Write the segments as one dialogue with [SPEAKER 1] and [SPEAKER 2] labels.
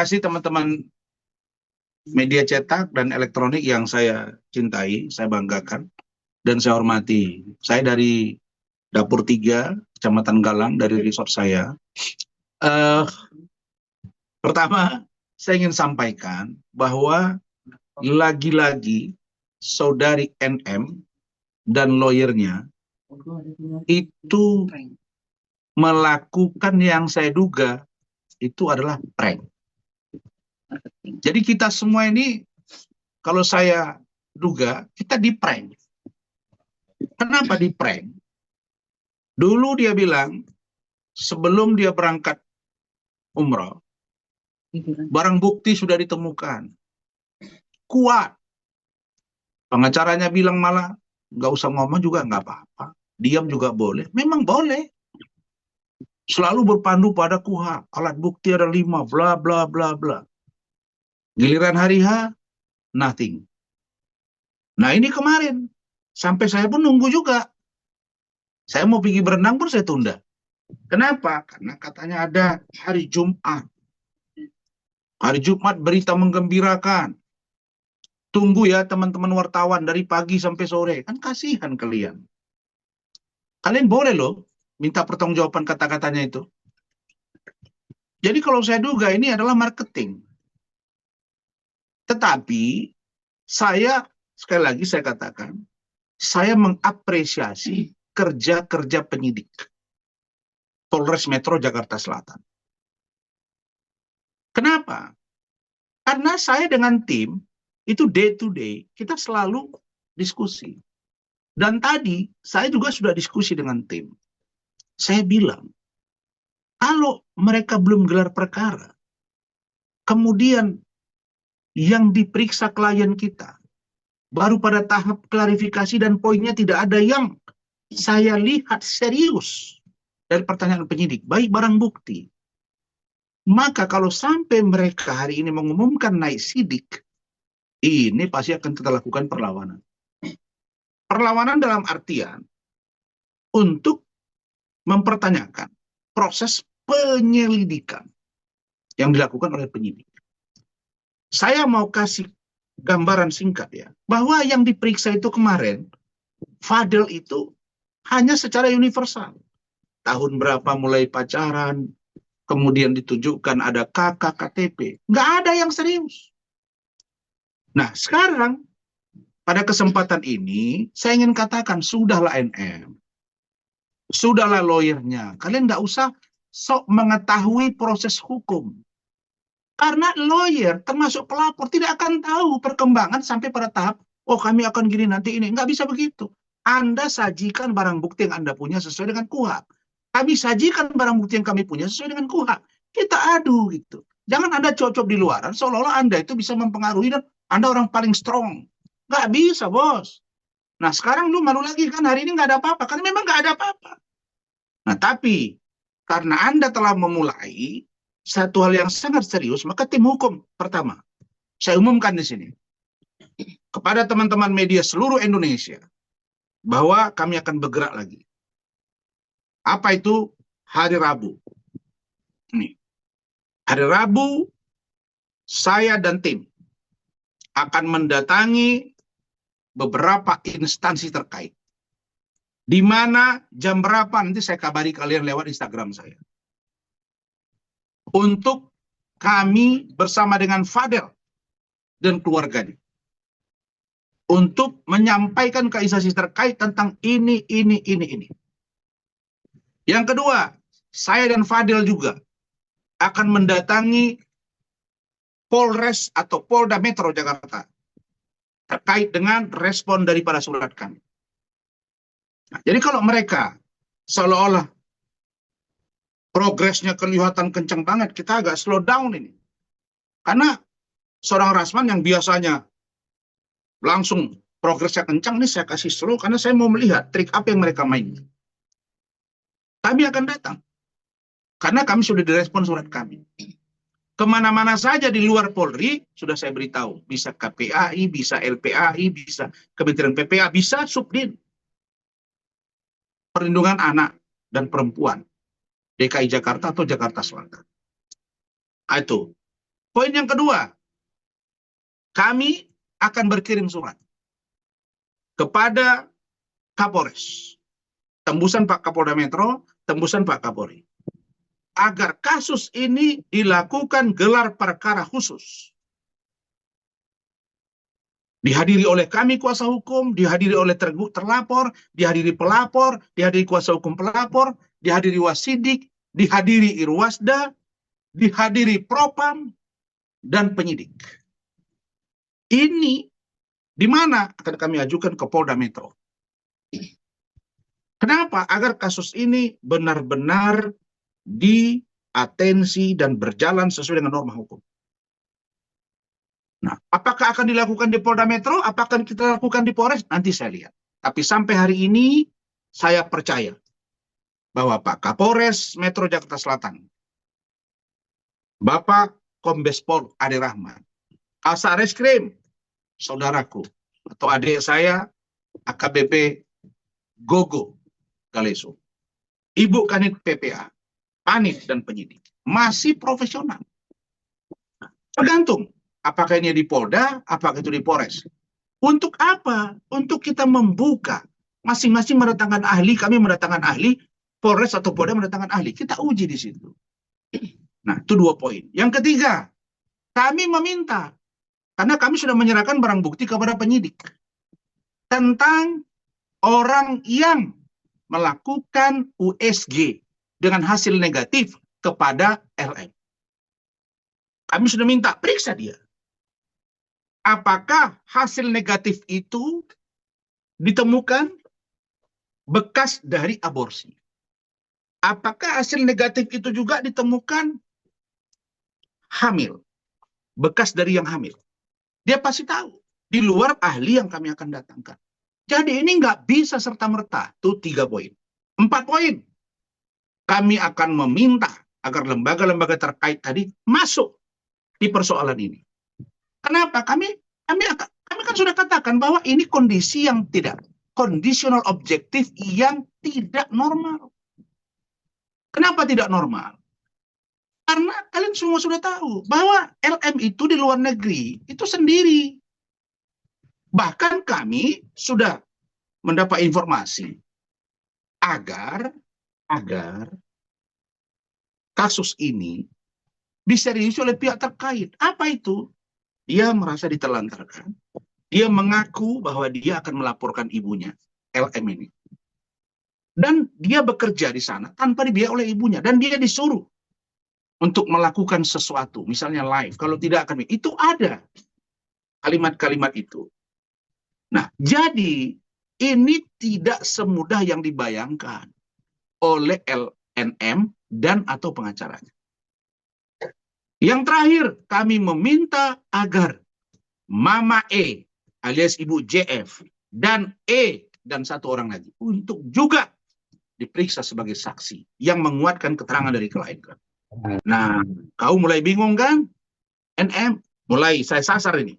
[SPEAKER 1] kasih teman-teman media cetak dan elektronik yang saya cintai, saya banggakan, dan saya hormati. Saya dari Dapur 3, Kecamatan Galang, dari resort saya. Pertama, saya ingin sampaikan bahwa lagi-lagi saudari NM dan lawyernya itu melakukan yang saya duga itu adalah prank. Jadi kita semua ini, kalau saya duga, kita di-prank. Kenapa di-prank? Dulu dia bilang, sebelum dia berangkat umroh, barang bukti sudah ditemukan. Kuat. Pengacaranya bilang malah, nggak usah ngomong juga nggak apa-apa. Diam juga boleh. Memang boleh. Selalu berpandu pada KUHP. Alat bukti ada 5, bla bla bla bla. Giliran hari H, nothing. Nah ini kemarin, sampai saya pun nunggu juga. Saya mau pergi berenang pun saya tunda. Kenapa? Karena katanya ada hari Jumat. Hari Jumat berita menggembirakan. Tunggu ya teman-teman wartawan dari pagi sampai sore. Kan kasihan kalian. Kalian boleh loh minta pertanggungjawaban kata-katanya itu. Jadi kalau saya duga ini adalah marketing. Tetapi saya, sekali lagi saya katakan, saya mengapresiasi kerja-kerja penyidik Polres Metro Jakarta Selatan. Kenapa? Karena saya dengan tim, itu day to day, kita selalu diskusi. Dan tadi, saya juga sudah diskusi dengan tim. Saya bilang, kalau mereka belum gelar perkara, kemudian yang diperiksa klien kita, baru pada tahap klarifikasi dan poinnya tidak ada yang saya lihat serius dari pertanyaan penyidik, baik barang bukti. Maka kalau sampai mereka hari ini mengumumkan naik sidik, ini pasti akan kita lakukan perlawanan. Perlawanan dalam artian untuk mempertanyakan proses penyelidikan yang dilakukan oleh penyidik. Saya mau kasih gambaran singkat ya, bahwa yang diperiksa itu kemarin, Fadel itu hanya secara universal. Tahun berapa mulai pacaran, kemudian ditunjukkan ada kakak KTP. Nggak ada yang serius. Nah, sekarang pada kesempatan ini, saya ingin katakan, sudahlah NM. Sudahlah lawyernya. Kalian nggak usah sok mengetahui proses hukum. Karena lawyer, termasuk pelapor, tidak akan tahu perkembangan sampai pada tahap, oh kami akan gini nanti ini. Nggak bisa begitu. Anda sajikan barang bukti yang Anda punya sesuai dengan KUHP. Kami sajikan barang bukti yang kami punya sesuai dengan KUHP. Kita adu gitu. Jangan Anda cocok di luaran, seolah-olah Anda itu bisa mempengaruhi dan Anda orang paling strong. Nggak bisa, bos. Nah, sekarang lu malu lagi kan, hari ini nggak ada apa-apa. Karena memang nggak ada apa-apa. Nah, tapi karena Anda telah memulai satu hal yang sangat serius, maka tim hukum pertama, saya umumkan di sini kepada teman-teman media seluruh Indonesia bahwa kami akan bergerak lagi. Apa itu? Hari Rabu. Nih. Hari Rabu, saya dan tim akan mendatangi beberapa instansi terkait. Di mana, jam berapa, nanti saya kabari kalian lewat Instagram saya. Untuk kami bersama dengan Fadel dan keluarganya. Untuk menyampaikan ke instansi terkait tentang ini. Yang kedua, saya dan Fadel juga akan mendatangi Polres atau Polda Metro Jakarta terkait dengan respon daripada surat kami. Nah, jadi kalau mereka seolah-olah progresnya kelihatan kencang banget, kita agak slow down ini. Karena seorang Rasman yang biasanya langsung progresnya kencang, ini saya kasih slow karena saya mau melihat trik apa yang mereka main. Kami akan datang. Karena kami sudah direspon surat kami. Kemana-mana saja di luar Polri, sudah saya beritahu. Bisa KPAI, bisa LPAI, bisa Kementerian PPA, bisa Subdin. Perlindungan Anak dan Perempuan. DKI Jakarta atau Jakarta Selatan. Itu. Poin yang kedua, kami akan berkirim surat kepada Kapolres, tembusan Pak Kapolda Metro, tembusan Pak Kapolri, agar kasus ini dilakukan gelar perkara khusus. Dihadiri oleh kami kuasa hukum, dihadiri oleh terlapor, dihadiri pelapor, dihadiri kuasa hukum pelapor, dihadiri wasidik, dihadiri Irwasda, dihadiri propam, dan penyidik. Ini di mana akan kami ajukan ke Polda Metro. Kenapa? Agar kasus ini benar-benar diatensi dan berjalan sesuai dengan norma hukum. Nah, apakah akan dilakukan di Polda Metro? Apakah kita lakukan di Polres? Nanti saya lihat. Tapi sampai hari ini, saya percaya bahwa Pak Kapolres Metro Jakarta Selatan, Bapak Kombes Pol Ade Rahman, Kasareskrim, saudaraku, atau adik saya, AKBP Gogo Galeso, Ibu Kanit PPA, Panit dan penyidik, masih profesional. Tergantung, apakah ini di Polda, apakah itu di Polres. Untuk apa? Untuk kita membuka. Masing-masing mendatangkan ahli, kami mendatangkan ahli, Polres atau Polda mendatangkan ahli. Kita uji di situ. Nah, itu 2 poin. Yang ketiga, kami meminta, karena kami sudah menyerahkan barang bukti kepada penyidik, tentang orang yang melakukan USG dengan hasil negatif kepada LM. Kami sudah minta, periksa dia. Apakah hasil negatif itu ditemukan bekas dari aborsi? Apakah hasil negatif itu juga ditemukan hamil, bekas dari yang hamil? Dia pasti tahu, di luar ahli yang kami akan datangkan. Jadi ini nggak bisa serta-merta. Itu 3 poin. 4 poin. Kami akan meminta agar lembaga-lembaga terkait tadi masuk di persoalan ini. Kenapa? Kami kan sudah katakan bahwa ini kondisi yang tidak, kondisional objektif yang tidak normal. Kenapa tidak normal? Karena kalian semua sudah tahu bahwa LM itu di luar negeri itu sendiri. Bahkan kami sudah mendapat informasi agar kasus ini diseriusi oleh pihak terkait. Apa itu? Dia merasa ditelantarkan. Dia mengaku bahwa dia akan melaporkan ibunya, LM ini. Dan dia bekerja di sana tanpa dibiayai oleh ibunya. Dan dia disuruh untuk melakukan sesuatu, misalnya live. Kalau tidak akan, itu ada kalimat-kalimat itu. Nah, jadi ini tidak semudah yang dibayangkan oleh LNM dan atau pengacaranya. Yang terakhir, kami meminta agar Mama E alias Ibu JF dan E dan 1 orang lagi untuk juga diperiksa sebagai saksi yang menguatkan keterangan dari klien. Nah, kau mulai bingung kan? NM, mulai saya sasar ini.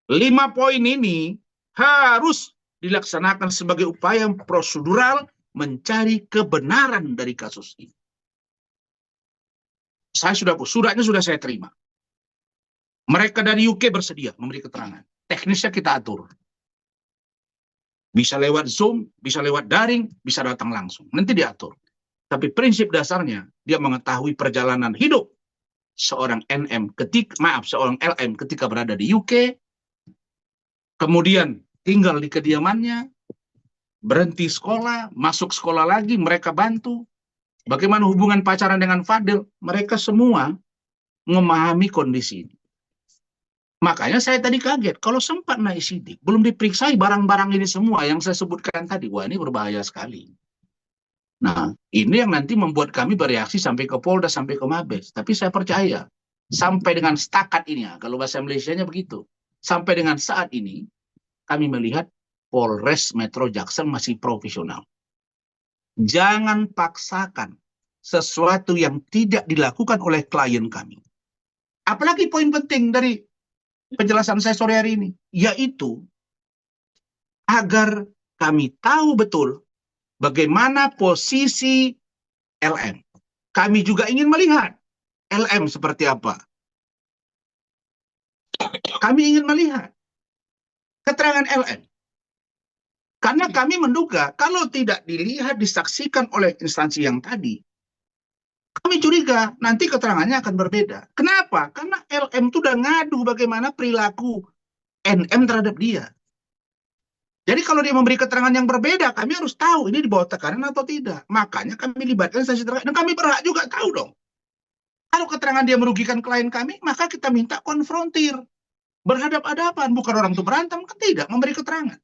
[SPEAKER 1] 5 poin ini harus dilaksanakan sebagai upaya prosedural mencari kebenaran dari kasus ini. Suratnya sudah saya terima. Mereka dari UK bersedia memberi keterangan. Teknisnya kita atur. Bisa lewat Zoom, bisa lewat daring, bisa datang langsung. Nanti diatur. Tapi prinsip dasarnya, dia mengetahui perjalanan hidup seorang seorang LM ketika berada di UK, kemudian tinggal di kediamannya, berhenti sekolah, masuk sekolah lagi, mereka bantu. Bagaimana hubungan pacaran dengan Fadil? Mereka semua memahami kondisi ini. Makanya saya tadi kaget, kalau sempat naik sidik, belum diperiksai barang-barang ini semua yang saya sebutkan tadi. Wah, ini berbahaya sekali. Nah, ini yang nanti membuat kami bereaksi sampai ke Polda, sampai ke Mabes. Tapi saya percaya, sampai dengan setakat ini, kalau bahasa Malaysianya begitu, sampai dengan saat ini, kami melihat Polres Metro Jaksel masih profesional. Jangan paksakan sesuatu yang tidak dilakukan oleh klien kami. Apalagi poin penting dari penjelasan saya sore hari ini, yaitu agar kami tahu betul bagaimana posisi LM. Kami juga ingin melihat LM seperti apa. Kami ingin melihat keterangan LM. Karena kami menduga kalau tidak dilihat, disaksikan oleh instansi yang tadi, kami curiga nanti keterangannya akan berbeda. Kenapa? Karena LM itu udah ngadu bagaimana perilaku NM terhadap dia. Jadi kalau dia memberi keterangan yang berbeda, kami harus tahu ini di bawah tekanan atau tidak. Makanya kami libatkan instansi terkait. Dan kami berhak juga tahu dong. Kalau keterangan dia merugikan klien kami, maka kita minta konfrontir. Berhadap-hadapan. Bukan orang itu berantem, kan tidak. Memberi keterangan.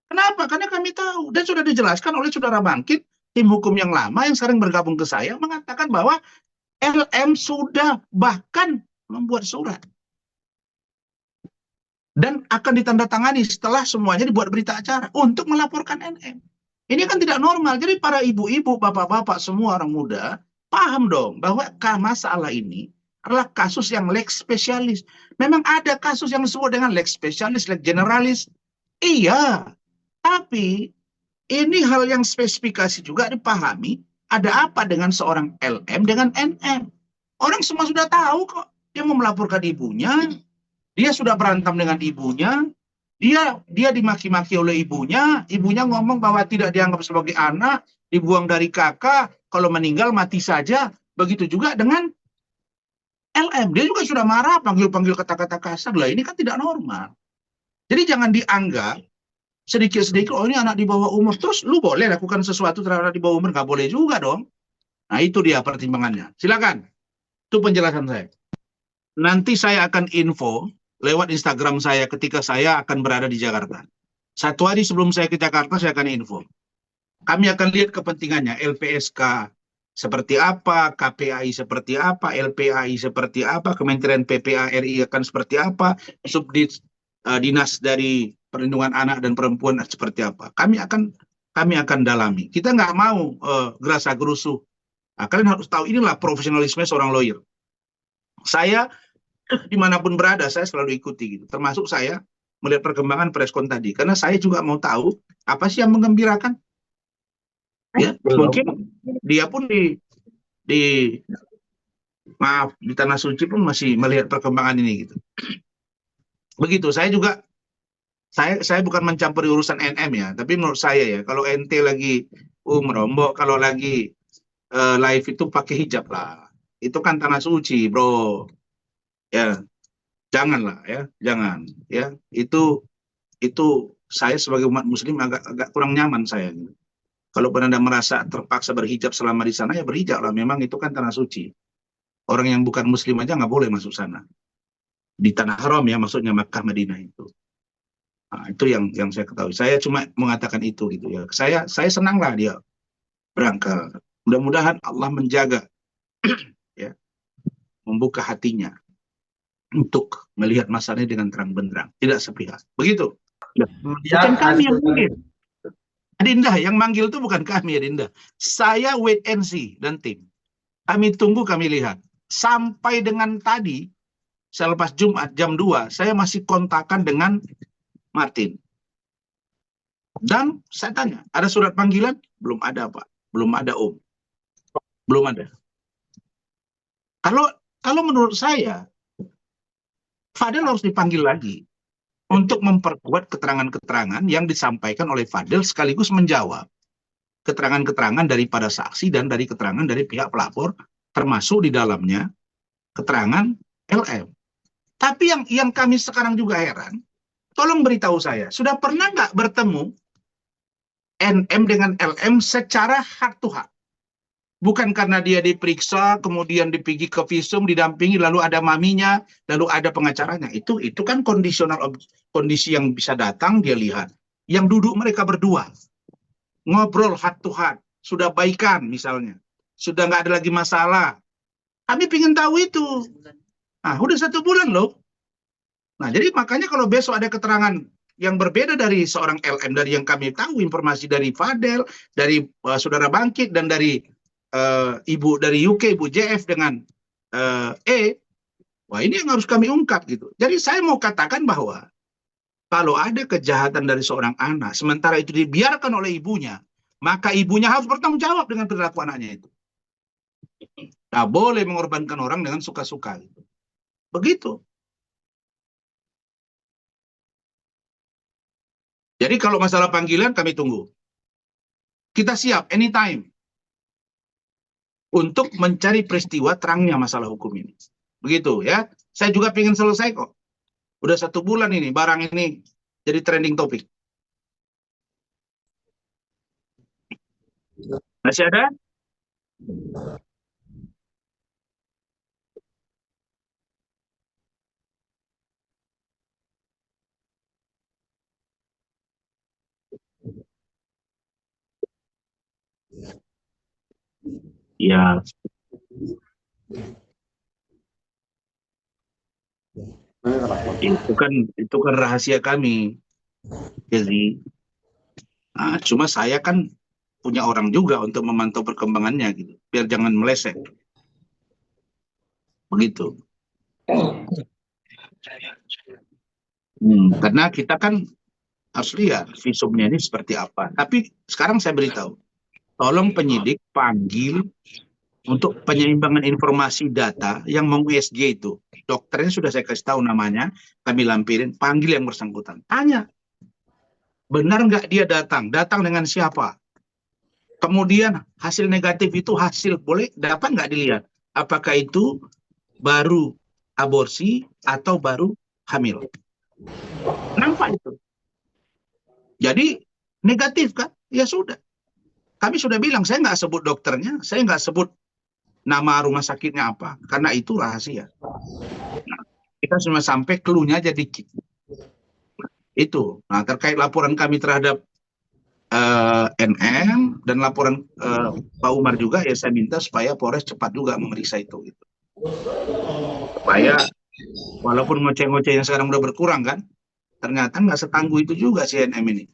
[SPEAKER 1] Kenapa? Karena kami tahu. Dan sudah dijelaskan oleh saudara Bangkit, tim hukum yang lama yang sering bergabung ke saya, mengatakan bahwa LM sudah bahkan membuat surat. Dan akan ditandatangani setelah semuanya dibuat berita acara untuk melaporkan NM. Ini kan tidak normal. Jadi para ibu-ibu, bapak-bapak, semua orang muda, paham dong bahwa masalah ini adalah kasus yang lex spesialis. Memang ada kasus yang disebut dengan lex spesialis, lex generalis. Iya. Tapi ini hal yang spesifikasi juga dipahami, ada apa dengan seorang LM dengan NM. Orang semua sudah tahu kok, dia mau melaporkan ibunya, dia sudah berantem dengan ibunya, dia dimaki-maki oleh ibunya ngomong bahwa tidak dianggap sebagai anak, dibuang dari kakak, kalau meninggal mati saja. Begitu juga dengan LM, dia juga sudah marah, panggil-panggil kata-kata kasar. Lah ini kan tidak normal. Jadi jangan dianggap sedikit-sedikit, oh ini anak di bawah umur, terus lu boleh lakukan sesuatu terhadap anak di bawah umur, nggak boleh juga dong. Nah itu dia pertimbangannya. Silakan, itu penjelasan saya. Nanti saya akan info lewat Instagram saya ketika saya akan berada di Jakarta. 1 hari sebelum saya ke Jakarta, saya akan info. Kami akan lihat kepentingannya, LPSK seperti apa, KPAI seperti apa, LPAI seperti apa, Kementerian PPA RI akan seperti apa, Subdit Dinas dari Perlindungan Anak dan Perempuan seperti apa. Kami akan dalami. Kita nggak mau gerasa gerusuh. Nah, kalian harus tahu inilah profesionalisme seorang lawyer. Saya dimanapun berada, saya selalu ikuti gitu. Termasuk saya melihat perkembangan preskon tadi, karena saya juga mau tahu apa sih yang menggembirakan. Ya, mungkin dia pun di Tanah Suci pun masih melihat perkembangan ini gitu. Begitu, saya bukan mencampuri urusan NM ya, tapi menurut saya ya, kalau ente lagi merombok, kalau lagi live itu pakai hijab lah. Itu kan Tanah Suci, bro. Ya, janganlah ya, jangan ya. Itu saya sebagai umat muslim agak kurang nyaman saya gitu. Kalau Anda merasa terpaksa berhijab selama di sana, ya berhijab lah. Memang itu kan Tanah Suci. Orang yang bukan muslim aja nggak boleh masuk sana. Di Tanah Haram ya, maksudnya Makkah Madinah itu. Nah, itu yang saya ketahui. Saya cuma mengatakan itu gitu ya. Saya senanglah dia berangkat. Mudah-mudahan Allah menjaga ya, membuka hatinya untuk melihat masalahnya dengan terang benderang, tidak sepihak. Begitu. Ya. Bukan kami yang manggil. Adinda, yang manggil itu bukan kami, Adinda. Saya wait and see dan tim. Kami tunggu, kami lihat. Sampai dengan tadi, selepas Jumat jam 2, saya masih kontakan dengan Martin. Dan saya tanya, ada surat panggilan? Belum ada, Pak. Belum ada, Om. Belum ada. Kalau menurut saya, Fadel harus dipanggil lagi untuk memperkuat keterangan-keterangan yang disampaikan oleh Fadel sekaligus menjawab keterangan-keterangan daripada saksi dan dari keterangan dari pihak pelapor, termasuk di dalamnya keterangan LM. Tapi yang kami sekarang juga heran, tolong beritahu saya, sudah pernah nggak bertemu NM dengan LM secara hak to hak? Bukan karena dia diperiksa, kemudian dipigi ke visum, didampingi, lalu ada maminya, lalu ada pengacaranya. Itu kan kondisi yang bisa datang, dia lihat. Yang duduk mereka berdua, ngobrol hak to hak, sudah baikan misalnya, sudah nggak ada lagi masalah. Kami ingin tahu itu. Nah, udah 1 bulan loh. Nah, jadi makanya kalau besok ada keterangan yang berbeda dari seorang LM, dari yang kami tahu, informasi dari Fadel, dari saudara Bangkit, dan dari ibu dari UK, Ibu JF dengan wah ini yang harus kami ungkap gitu. Jadi saya mau katakan bahwa kalau ada kejahatan dari seorang anak, sementara itu dibiarkan oleh ibunya, maka ibunya harus bertanggung jawab dengan perilaku anaknya itu. Nah, boleh mengorbankan orang dengan suka-suka gitu. Begitu. Jadi kalau masalah panggilan kami tunggu. Kita siap anytime untuk mencari peristiwa terangnya masalah hukum ini. Begitu ya. Saya juga ingin selesai kok. Udah 1 bulan ini barang ini jadi trending topik. Masih ada? Ya, itu kan rahasia kami. Jadi, cuma saya kan punya orang juga untuk memantau perkembangannya gitu, biar jangan meleset. Begitu. Karena kita kan harus lihat visumnya ini seperti apa. Tapi sekarang saya beritahu, tolong penyidik panggil untuk penyeimbangan informasi data yang mau USG itu. Dokternya sudah saya kasih tahu namanya, kami lampirin, panggil yang bersangkutan. Tanya, benar nggak dia datang? Datang dengan siapa? Kemudian hasil negatif itu hasil boleh dapat nggak dilihat? Apakah itu baru aborsi atau baru hamil? Nampak itu. Jadi negatif kan? Ya sudah. Kami sudah bilang, saya nggak sebut dokternya, saya nggak sebut nama rumah sakitnya apa, karena itu rahasia. Nah, kita cuma sampai clue-nya aja dikit. Itu. Nah, terkait laporan kami terhadap NM dan laporan Pak Umar juga, ya saya minta supaya Polres cepat juga memeriksa itu. Gitu. Supaya walaupun ngoceh-ngoceh yang sekarang udah berkurang kan, ternyata nggak setangguh itu juga si NM ini.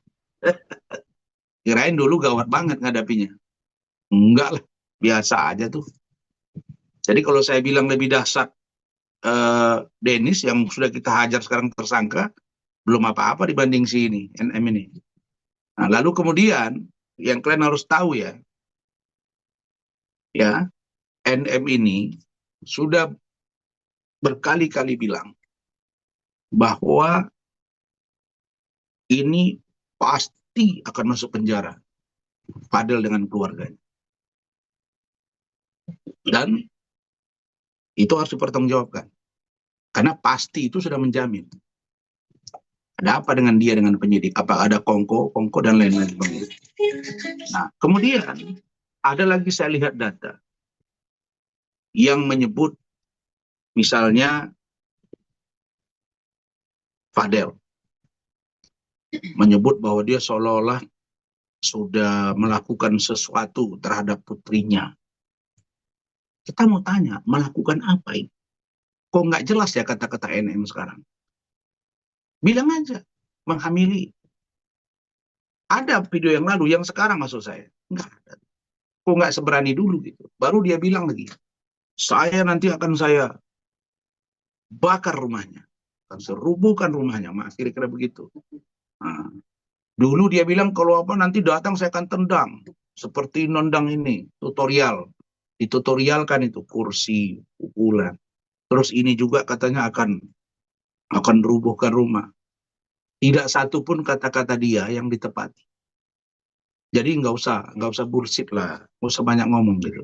[SPEAKER 1] Kirain dulu gawat banget ngadapinya. Enggak lah, biasa aja tuh. Jadi kalau saya bilang lebih dahsyat Dennis yang sudah kita hajar sekarang tersangka, belum apa-apa dibanding si ini, NM ini. Nah, lalu kemudian yang kalian harus tahu ya, NM ini sudah berkali-kali bilang bahwa ini pasti akan masuk penjara, Fadel dengan keluarganya. Dan itu harus dipertanggungjawabkan. Karena pasti itu sudah menjamin. Ada apa dengan dia dengan penyidik? Apa ada kongko dan lain-lain. Nah, kemudian ada lagi saya lihat data yang menyebut misalnya Fadel menyebut bahwa dia seolah-olah sudah melakukan sesuatu terhadap putrinya. Kita mau tanya, melakukan apa ini? Kok nggak jelas ya kata-kata NM sekarang? Bilang aja, menghamili. Ada video yang lalu, yang sekarang maksud saya. Nggak ada. Kok nggak seberani dulu gitu. Baru dia bilang lagi, saya nanti akan saya bakar rumahnya. Akan serubuhkan rumahnya. Kira-kira begitu. Nah, dulu dia bilang kalau apa nanti datang saya akan tendang. Seperti nendang ini, tutorial. Ditutorialkan itu, kursi, pukulan. Terus ini juga katanya akan rubuhkan rumah. Tidak satu pun kata-kata dia yang ditepati. Jadi nggak usah bullshit lah, nggak usah banyak ngomong gitu.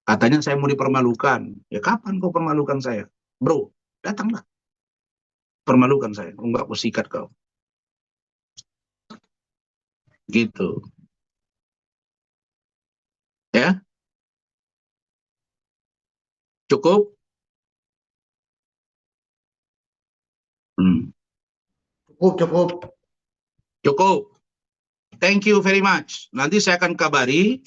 [SPEAKER 1] Katanya saya mau dipermalukan. Ya kapan kau permalukan saya? Bro, datanglah. Permalukan saya, nggak aku sikat kau. Gitu. Ya, cukup?
[SPEAKER 2] Cukup.
[SPEAKER 1] Cukup. Thank you very much. Nanti saya akan kabari